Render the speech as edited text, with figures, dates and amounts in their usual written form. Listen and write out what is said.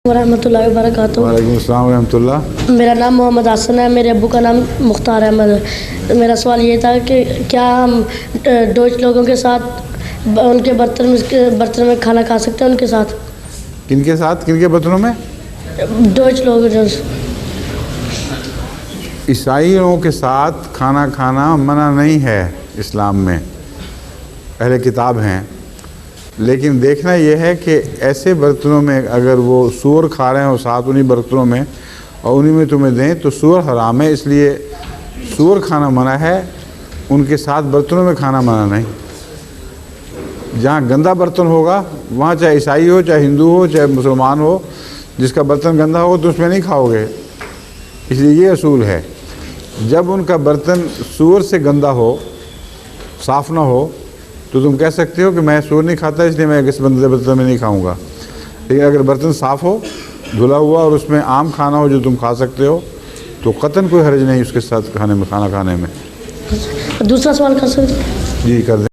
ورحمۃ اللہ وبرکاتہ۔ وعلیکم السلام ورحمۃ اللہ۔ میرا نام محمد حسن ہے، میرے ابو کا نام مختار احمد ہے۔ میرا سوال یہ تھا کہ کیا ہم ڈوچ لوگوں کے ساتھ ان کے برتن میں کھانا کھا سکتے ہیں ان کے ساتھ؟ کن کے ساتھ؟ کن کے برتنوں میں؟ ڈوچ لوگ جو عیسائیوں کے ساتھ کھانا کھانا منع نہیں ہے اسلام میں، اہل کتاب ہیں، لیکن دیکھنا یہ ہے کہ ایسے برتنوں میں اگر وہ سور کھا رہے ہیں اور ساتھ انہی برتنوں میں اور انہی میں تمہیں دیں تو سور حرام ہے، اس لیے سور کھانا منع ہے، ان کے ساتھ برتنوں میں کھانا منع نہیں۔ جہاں گندا برتن ہوگا وہاں چاہے عیسائی ہو، چاہے ہندو ہو، چاہے مسلمان ہو، جس کا برتن گندا ہوگا تو اس میں نہیں کھاؤ گے، اس لیے یہ اصول ہے۔ جب ان کا برتن سور سے گندا ہو، صاف نہ ہو، تو تم کہہ سکتے ہو کہ میں سور نہیں کھاتا اس لیے میں اس بندے برتن میں نہیں کھاؤں گا، لیکن اگر برتن صاف ہو، دھلا ہوا اور اس میں عام کھانا ہو جو تم کھا سکتے ہو تو قطعاً کوئی حرج نہیں اس کے ساتھ کھانا کھانے میں۔ دوسرا سوال کر سکتے ہیں؟ جی کر دیں۔